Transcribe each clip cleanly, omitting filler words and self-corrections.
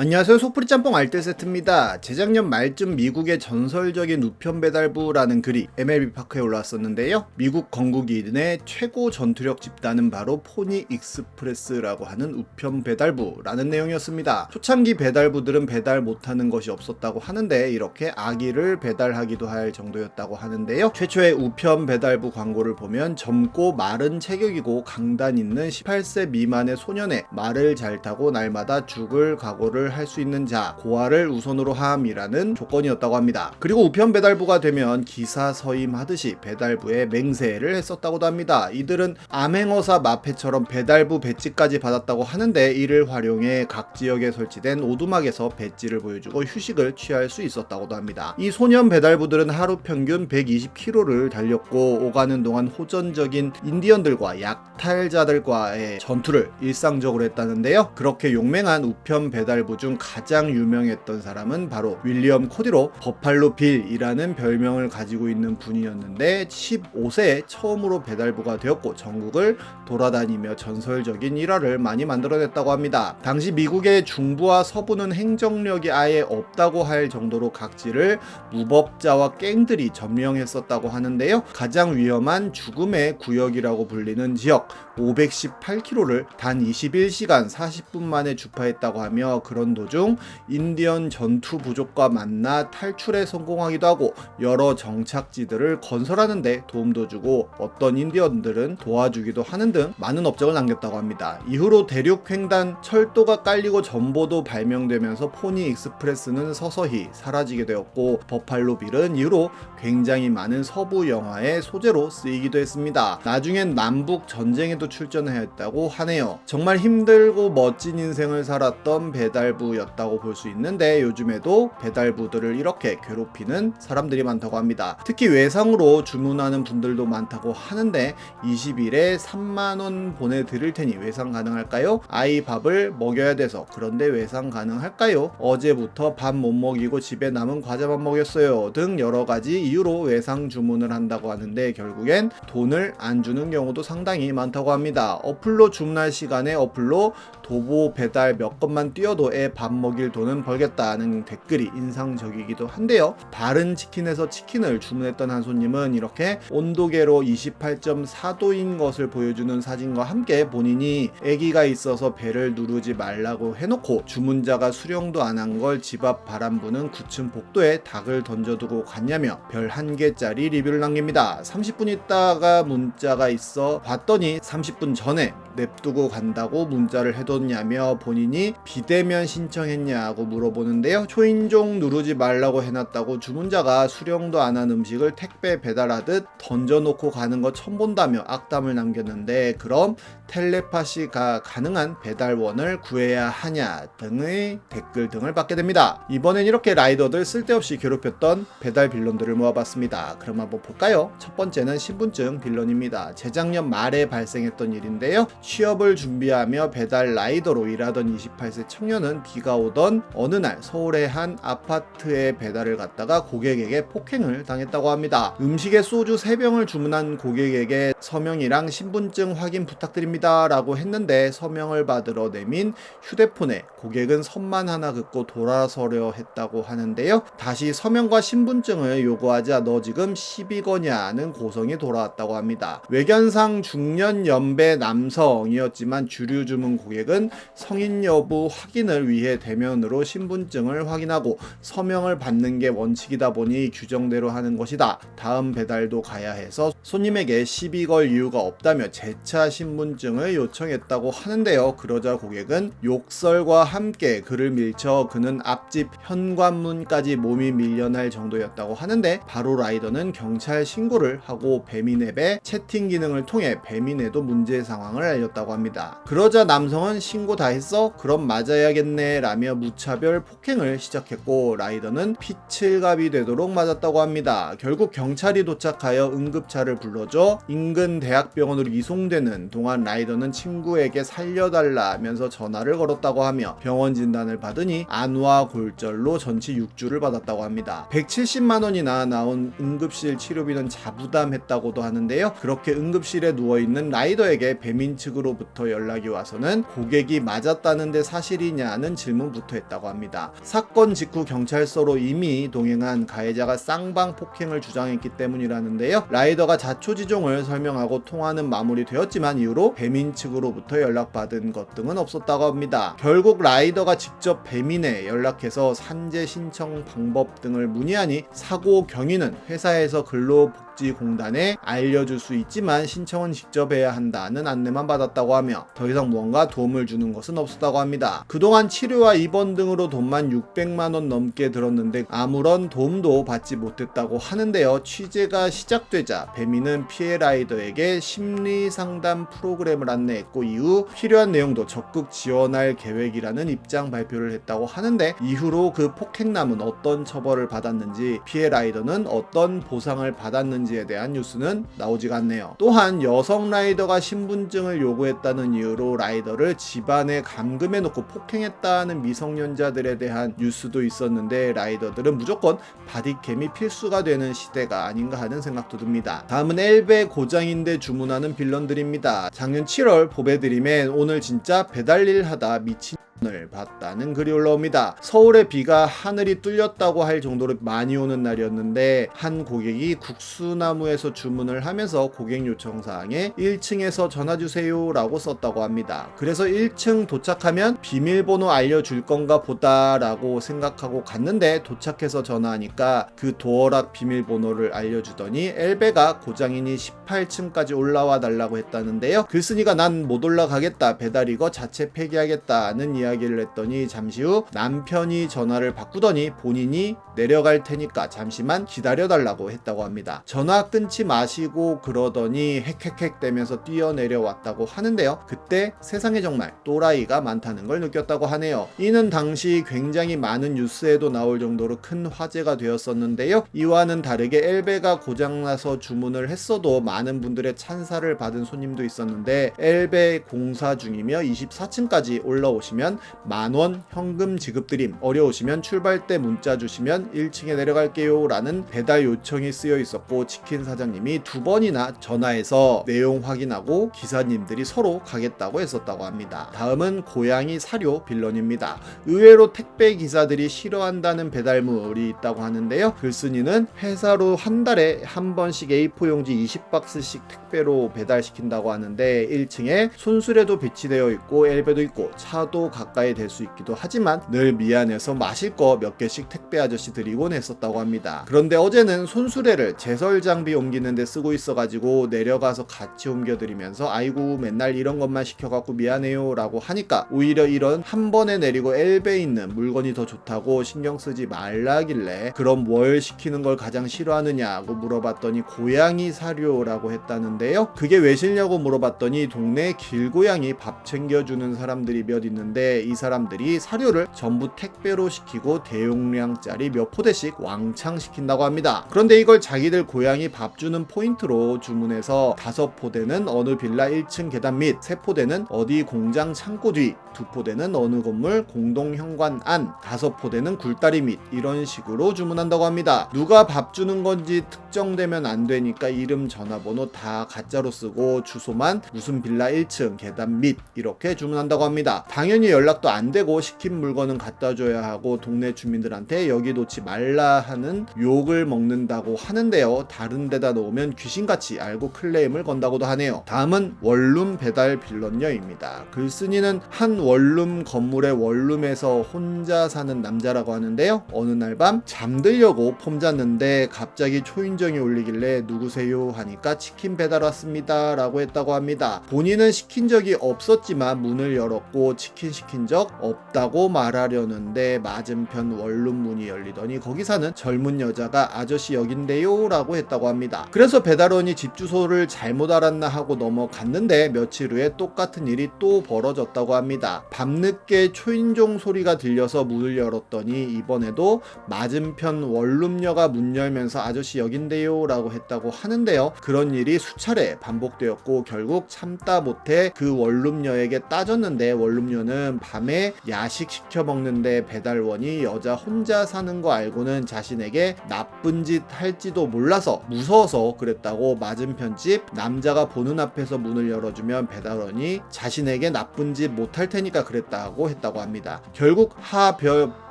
안녕하세요. 소프리 짬뽕 알뜰 세트입니다. 재작년 말쯤 미국의 전설적인 우편 배달부라는 글이 MLB 파크에 올라왔었는데요. 미국 건국인의 최고 전투력 집단은 바로 포니 익스프레스라고 하는 우편 배달부라는 내용이었습니다. 초창기 배달부들은 배달 못하는 것이 없었다고 하는데 이렇게 아기를 배달하기도 할 정도였다고 하는데요. 최초의 우편 배달부 광고를 보면 젊고 마른 체격이고 강단 있는 18세 미만의 소년의 말을 잘 타고 날마다 죽을 각오를 할 수 있는 자, 고아를 우선으로 함이라는 조건이었다고 합니다. 그리고 우편 배달부가 되면 기사 서임하듯이 배달부에 맹세를 했었다고도 합니다. 이들은 암행어사 마패처럼 배달부 배지까지 받았다고 하는데 이를 활용해 각 지역에 설치된 오두막에서 배지를 보여주고 휴식을 취할 수 있었다고도 합니다. 이 소년 배달부들은 하루 평균 120km를 달렸고 오가는 동안 호전적인 인디언들과 약탈자들과의 전투를 일상적으로 했다는데요. 그렇게 용맹한 우편 배달부 중 가장 유명했던 사람은 바로 윌리엄 코디로 버팔로 빌이라는 별명을 가지고 있는 분이었는데 15세에 처음으로 배달부가 되었고 전국을 돌아다니며 전설적인 일화를 많이 만들어냈다고 합니다. 당시 미국의 중부와 서부는 행정력이 아예 없다고 할 정도로 각지를 무법자와 갱들이 점령했었다고 하는데요. 가장 위험한 죽음의 구역이라고 불리는 지역 518km를 단 21시간 40분 만에 주파했다고 하며 그런 도중 인디언 전투 부족과 만나 탈출에 성공하기도 하고 여러 정착지들을 건설하는 데 도움도 주고 어떤 인디언들은 도와주기도 하는 등 많은 업적을 남겼다고 합니다. 이후로 대륙 횡단 철도가 깔리고 전보도 발명되면서 포니 익스프레스는 서서히 사라지게 되었고 버팔로 빌은 이후로 굉장히 많은 서부 영화의 소재로 쓰이기도 했습니다. 나중엔 남북 전쟁에도 출전하였다고 하네요. 정말 힘들고 멋진 인생을 살았던 배달부였다고 볼 수 있는데 요즘에도 배달부들을 이렇게 괴롭히는 사람들이 많다고 합니다. 특히 외상으로 주문하는 분들도 많다고 하는데 20일에 3만원 보내드릴 테니 외상 가능할까요? 아이 밥을 먹여야 돼서 그런데 외상 가능할까요? 어제부터 밥 못 먹이고 집에 남은 과자만 먹였어요 등 여러가지 이유로 외상 주문을 한다고 하는데 결국엔 돈을 안 주는 경우도 상당히 많다고 합니다. 어플로 주문할 시간에 어플로 도보 배달 몇 건만 뛰어도 애 밥 먹일 돈은 벌겠다는 댓글이 인상적이기도 한데요. 바른 치킨에서 치킨을 주문했던 한 손님은 이렇게 온도계로 28.4도인 것을 보여주는 사진과 함께 본인이 아기가 있어서 배를 누르지 말라고 해놓고 주문자가 수령도 안 한 걸 집 앞 바람 부는 9층 복도에 닭을 던져두고 갔냐며 별 1개짜리 리뷰를 남깁니다. 30분 있다가 문자가 있어 봤더니 30분 전에 냅두고 간다고 문자를 해뒀냐며 본인이 비대면 신청했냐고 물어보는데요. 초인종 누르지 말라고 해놨다고 주문자가 수령도 안 한 음식을 택배 배달하듯 던져놓고 가는 거 처음 본다며 악담을 남겼는데 그럼 텔레파시가 가능한 배달원을 구해야 하냐 등의 댓글 등을 받게 됩니다. 이번엔 이렇게 라이더들 쓸데없이 괴롭혔던 배달 빌런들을 모아봤습니다. 그럼 한번 볼까요? 첫 번째는 신분증 빌런입니다. 재작년 말에 발생했던 일인데요. 취업을 준비하며 배달 라이더로 일하던 28세 청년은 비가 오던 어느 날 서울의 한 아파트에 배달을 갔다가 고객에게 폭행을 당했다고 합니다. 음식에 소주 3병을 주문한 고객에게 서명이랑 신분증 확인 부탁드립니다 라고 했는데 서명을 받으러 내민 휴대폰에 고객은 선만 하나 긋고 돌아서려 했다고 하는데요. 다시 서명과 신분증을 요구하자 너 지금 시비거냐는 고성이 돌아왔다고 합니다. 외견상 중년 연배 남성이었지만 주류 주문 고객은 성인 여부 확인을 위해 대면으로 신분증을 확인하고 서명을 받는 게 원칙이다 보니 규정대로 하는 것이다. 다음 배달도 가야 해서 손님에게 시비 걸 이유가 없다며 재차 신분증을 요청했다고 하는데요. 그러자 고객은 욕설과 함께 그를 밀쳐 그는 앞집 현관문까지 몸이 밀려날 정도였다고 하는데 바로 라이더는 경찰 신고를 하고 배민앱의 채팅 기능을 통해 배민에도 문제 상황을 알렸다고 합니다. 그러자 남성은 신고 다 했어? 그럼 맞아야겠네 라며 무차별 폭행을 시작했고 라이더는 피칠갑이 되도록 맞았다고 합니다. 결국 경찰이 도착하여 응급차를 불러줘 인근 대학병원으로 이송되는 동안 라이더는 친구에게 살려달라면서 전화를 걸었다고 하며 병원 진단을 받으니 안와 골절로 전치 6주를 받았다고 합니다. 170만 원이나 나온 응급실 치료비는 자부담했다고도 하는데요. 그렇게 응급실에 누워있는 라이더 라이더에게 배민 측으로부터 연락이 와서는 고객이 맞았다는데 사실이냐는 질문부터 했다고 합니다. 사건 직후 경찰서로 이미 동행한 가해자가 쌍방 폭행을 주장했기 때문이라는데요. 라이더가 자초지종을 설명하고 통화는 마무리되었지만 이후로 배민 측으로부터 연락받은 것 등은 없었다고 합니다. 결국 라이더가 직접 배민에 연락해서 산재 신청 방법 등을 문의하니 사고 경위는 회사에서 근로복지공단에 알려줄 수 있지만 신청은 직접 해야 한다는 안내만 받았다고 하며 더 이상 무언가 도움을 주는 것은 없었다고 합니다. 그동안 치료와 입원 등으로 돈만 600만원 넘게 들었는데 아무런 도움도 받지 못했다고 하는데요. 취재가 시작되자 배민은 피해 라이더에게 심리상담 프로그램을 안내했고 이후 필요한 내용도 적극 지원할 계획이라는 입장 발표를 했다고 하는데 이후로 그 폭행남은 어떤 처벌을 받았는지 피해 라이더는 어떤 보상을 받았는지에 대한 뉴스는 나오지가 않네요. 또한 여성 라이더가 신분증을 요구했다는 이유로 라이더를 집안에 감금해놓고 폭행했다는 미성년자들에 대한 뉴스도 있었는데 라이더들은 무조건 바디캠이 필수가 되는 시대가 아닌가 하는 생각도 듭니다. 다음은 엘베 고장인데 주문하는 빌런들입니다. 작년 7월 보배드림엔 오늘 진짜 배달일 하다 미친 을 봤다는 글이 올라옵니다. 서울의 비가 하늘이 뚫렸다고 할 정도로 많이 오는 날이었는데 한 고객이 국수나무에서 주문을 하면서 고객 요청사항에 1층에서 전화주세요 라고 썼다고 합니다. 그래서 1층 도착하면 비밀번호 알려줄 건가 보다 라고 생각하고 갔는데 도착해서 전화하니까 그 도어락 비밀번호를 알려주더니 엘베가 고장이니 18층까지 올라와 달라고 했다는데요. 글쓴이가 난 못 올라가겠다, 배달 이거 자체 폐기하겠다는 이야기를 했더니 잠시 후 남편이 전화를 바꾸더니 본인이 내려갈 테니까 잠시만 기다려달라고 했다고 합니다. 전화 끊지 마시고 그러더니 헥헥헥 대면서 뛰어내려왔다고 하는데요. 그때 세상에 정말 또라이가 많다는 걸 느꼈다고 하네요. 이는 당시 굉장히 많은 뉴스에도 나올 정도로 큰 화제가 되었었는데요. 이와는 다르게 엘베가 고장나서 주문을 했어도 많은 분들의 찬사를 받은 손님도 있었는데 엘베 공사 중이며 24층까지 올라오시면 만원 현금 지급드림, 어려우시면 출발 때 문자 주시면 1층에 내려갈게요 라는 배달 요청이 쓰여 있었고 치킨 사장님이 2번이나 전화해서 내용 확인하고 기사님들이 서로 가겠다고 했었다고 합니다. 다음은 고양이 사료 빌런입니다. 의외로 택배 기사들이 싫어한다는 배달물이 있다고 하는데요. 글쓴이는 회사로 한 달에 한 번씩 A4 용지 20박스씩 택배로 배달시킨다고 하는데 1층에 손수레도 배치되어 있고 엘베도 있고 차도 가까이 될 수 있기도 하지만 늘 미안해서 마실 거 몇 개씩 택배 아저씨 드리곤 했었다고 합니다. 그런데 어제는 손수레를 제설 장비 옮기는데 쓰고 있어가지고 내려가서 같이 옮겨드리면서 아이고 맨날 이런 것만 시켜갖고 미안해요 라고 하니까 오히려 이런 한 번에 내리고 엘베에 있는 물건이 더 좋다고 신경 쓰지 말라길래 그럼 뭘 시키는 걸 가장 싫어하느냐고 물어봤더니 고양이 사료라고 했다는데요. 그게 왜 싫냐고 물어봤더니 동네 길고양이 밥 챙겨주는 사람들이 몇 있는데 이 사람들이 사료를 전부 택배로 시키고 대용량짜리 몇 포대씩 왕창 시킨다고 합니다. 그런데 이걸 자기들 고양이 밥 주는 포인트로 주문해서 5포대는 어느 빌라 1층 계단 밑, 3포대는 어디 공장 창고 뒤, 2포대는 어느 건물 공동 현관 안, 5포대는 굴다리 밑 이런 식으로 주문한다고 합니다. 누가 밥 주는 건지 특정되면 안 되니까 이름 전화번호 다 가짜로 쓰고 주소만 무슨 빌라 1층 계단 밑 이렇게 주문한다고 합니다. 당연히 연락도 안 되고 시킨 물건은 갖다 줘야 하고 동네 주민들한테 여기 놓지 말라 하는 욕을 먹는다고 하는데요. 다른 데다 놓으면 귀신같이 알고 클레임을 건다고도 하네요. 다음은 원룸 배달 빌런녀입니다. 글쓴이는 한 원룸 건물의 원룸에서 혼자 사는 남자라고 하는데요. 어느 날 밤 잠들려고 폼 잤는데 갑자기 초인종이 울리길래 누구세요 하니까 치킨 배달 왔습니다 라고 했다고 합니다. 본인은 시킨 적이 없었지만 문을 열었고 치킨 시킨 적 없다고 말하려는데 맞은편 원룸 문이 열리더니 거기 사는 젊은 여자가 아저씨 여긴데요 라고 했다고 합니다. 그래서 배달원이 집 주소를 잘못 알았나 하고 넘어갔는데 며칠 후에 똑같은 일이 또 벌어졌다고 합니다. 했습니다. 밤늦게 초인종 소리가 들려서 문을 열었더니 이번에도 맞은편 원룸녀가 문 열면서 아저씨 여긴데요 라고 했다고 하는데요. 그런 일이 수차례 반복되었고 결국 참다 못해 그 원룸녀에게 따졌는데, 원룸녀는 밤에 야식 시켜 먹는데 배달원이 여자 혼자 사는 거 알고는 자신에게 나쁜 짓 할지도 몰라서 무서워서 그랬다고, 맞은편 집 남자가 보는 앞에서 문을 열어주면 배달원이 자신에게 나쁜 짓 못할 테니까 그랬다고 했다고 합니다. 결국 하별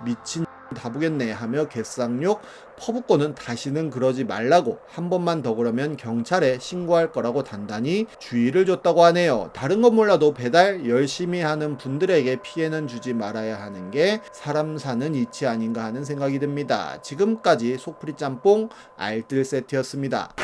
미친 다 보겠네 하며 개쌍욕 퍼붓고는 다시는 그러지 말라고, 한 번만 더 그러면 경찰에 신고할 거라고 단단히 주의를 줬다고 하네요. 다른 건 몰라도 배달 열심히 하는 분들에게 피해는 주지 말아야 하는 게 사람 사는 이치 아닌가 하는 생각이 듭니다. 지금까지 속풀이 짬뽕 알뜰 세트였습니다.